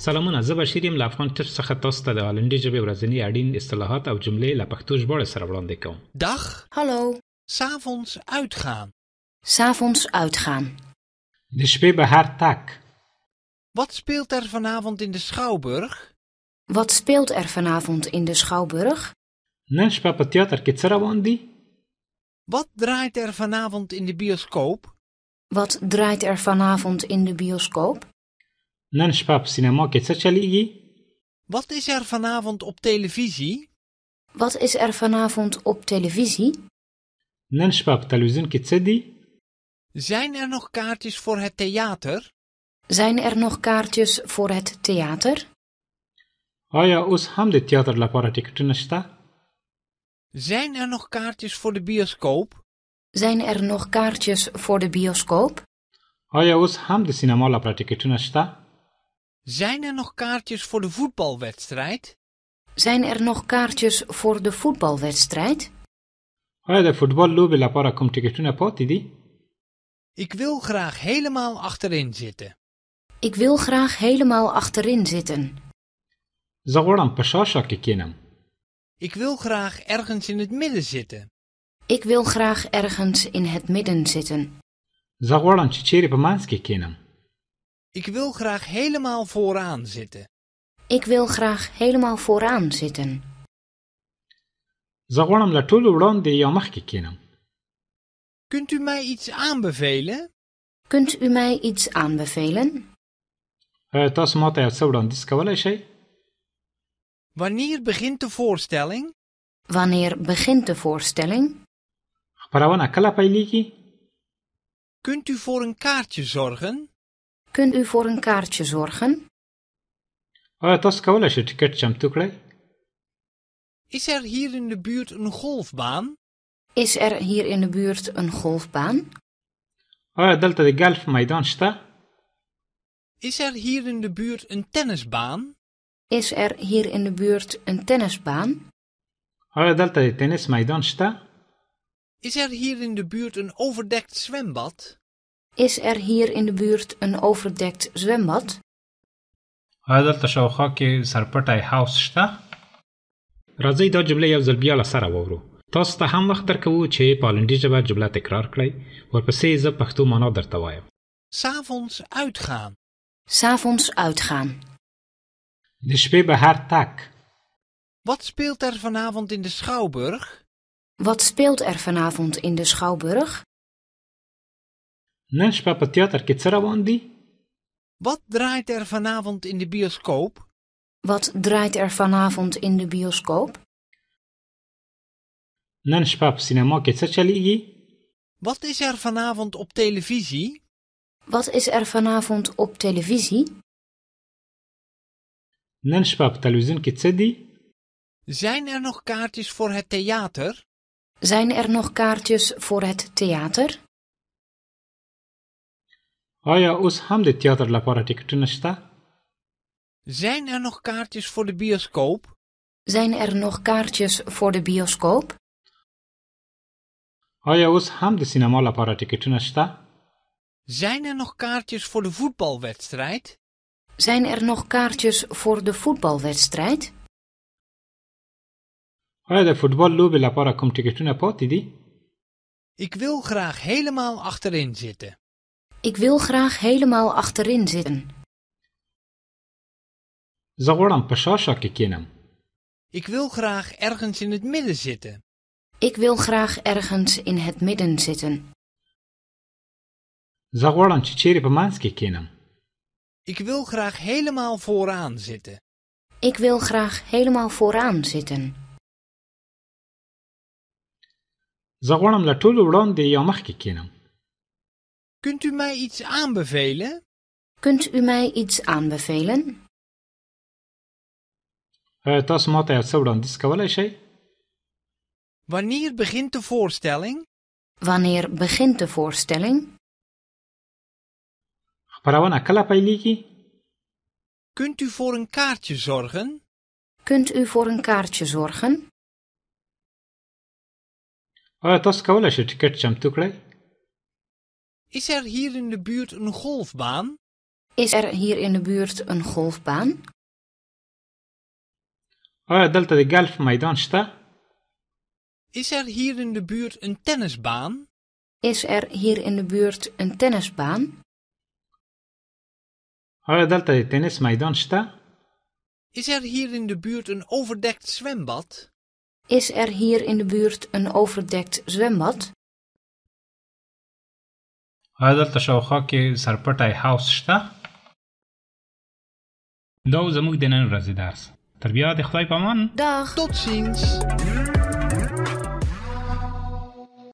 سلامونه، زه بشیر یم له افغان ټچ څخه تاسو ته د هالندي ژبې ورځني اړین اصطلاحات او جملې له پښتو ژباړې سره وړاندې کوم. Dag, Hallo, 's'avonds uitgaan. 's'avonds uitgaan. د شپې بهر تک. Wat speelt er vanavond in de Schouwburg? Wat speelt er vanavond in de Schouwburg? نن شپه په تیاتر کې څه روان دي؟ Wat draait er vanavond in de bioscoop? Wat draait er vanavond in de bioscoop? نن شپه په سینما کې څه چلیږي؟ Wat is er vanavond op televisie? Wat is er vanavond op televisie? نن شپه په تلویزیون کې څه دي؟ Zijn er nog kaartjes voor het theater? Zijn er nog kaartjes voor het theater? آیا اوس هم د تیاتر لپاره ټیکټونه شته؟ Zijn er nog kaartjes voor de bioscoop? Zijn er nog kaartjes voor de bioscoop? آیا اوس هم د سینما لپاره ټیکټونه شته؟ Zijn er nog kaartjes voor de voetbalwedstrijd? Zijn er nog kaartjes voor de voetbalwedstrijd? آیا د فوټبال لوبې لپاره کوم ټیکټونه پاتې دي؟ Ik wil graag helemaal achterin zitten. Ik wil graag helemaal achterin zitten. زه غواړم په شاشه کې کینم. Ik wil graag ergens in het midden zitten. Ik wil graag ergens in het midden zitten. زه غواړم چې چیرې په منځ کې کینم. Ik wil graag helemaal vooraan zitten. Ik wil graag helemaal vooraan zitten. زه غواړم له ټولو وړاندې یا مخکې کینم. Kunt u mij iets aanbevelen? Kunt u mij iets aanbevelen? آیا تاسو ماته یو څه وړاندیز کولی شئ؟ Wanneer begint de voorstelling? Wanneer begint de voorstelling? خپرونه کله پیلیږي؟ Kunt u voor een kaartje zorgen? Kunt u voor een kaartje zorgen? آیا تاسو کولی شئ ټیکټ چمتو کړئ؟ Is er hier in de buurt een golfbaan? Is er hier in de buurt een golfbaan? آیا دلته د ګلف میدان شته؟ Is er hier in de buurt een tennisbaan? Is er hier in de buurt een tennisbaan? آیا دلته د تنس میدان شته؟ Is er hier in de buurt een overdekt zwembad? Is er hier in de buurt een overdekt zwembad? آیا دلته شاوخوا کې سرپټی هاوس شته؟ راځئ دا جمله یو ځل بیا له سره واورو. تاسو ته هم وخت درکوو چې په هالندي ژبه جمله تکرار کړئ. ورپسې زه پښتو معنا درته وایم. 'S'avonds uitgaan. 'S'avonds uitgaan. د شپې بهر تک. Wat speelt er vanavond in de Schouwburg? Wat speelt er vanavond in de Schouwburg? نن شپه په تیاتر کې څه روان دي؟ Wat draait er vanavond in de bioscoop? Wat draait er vanavond in de bioscoop? نن شپه په سینما کې څه چلیږي؟ Wat is er vanavond op televisie? Wat is er vanavond op televisie? نن شپه په تلویزیون کې څه دي؟ Zijn er nog kaartjes voor het theater? Zijn er nog kaartjes voor het theater? آیا اوس هم د تیاتر لپاره ټیکټونه شته؟ Zijn er nog kaartjes voor de bioscoop? Zijn er nog kaartjes voor de bioscoop? آیا اوس هم د سینما لپاره ټیکټونه شته؟ Zijn er nog kaartjes voor de voetbalwedstrijd? Zijn er nog kaartjes voor de voetbalwedstrijd? آیا د فوټبال لوبې لپاره کوم ټیکټونه پاتې دي؟ Ik wil graag helemaal achterin zitten. Ik wil graag helemaal achterin zitten. زه غواړم په شاشه کې کینم. Ik wil graag ergens in het midden zitten. Ik wil graag ergens in het midden zitten. زه غواړم چې چیرې په منځ کې کینم. Ik wil graag helemaal vooraan zitten. Ik wil graag helemaal vooraan zitten. زه غواړم له ټولو وړاندې یا مخکې کینم. Kunt u mij iets aanbevelen? Kunt u mij iets aanbevelen? آیا تاسو ماته یو څه وړاندیز کولی شئ؟ Wanneer begint de voorstelling? Wanneer begint de voorstelling? خپرونه کله پیلیږي؟ Kunt u voor een kaartje zorgen? Kunt u voor een kaartje zorgen? آیا تاسو کولی شئ ټیکټ چمتو کړئ؟ Is er hier in de buurt een golfbaan? Is er hier in de buurt een golfbaan? آیا دلته د ګلف میدان شته؟ Is er hier in de buurt een tennisbaan? Is er hier in de buurt een tennisbaan? آیا دلته د تنس میدان شته؟ Is er hier in de buurt een overdekt zwembad? Is er hier in de buurt een overdekt zwembad? آیا دلته شاوخوا کې سرپټی هاوس شته؟ دا و زموږ د نن ورځې درس. تر بیا د خدای په امان. Dag! Tot ziens!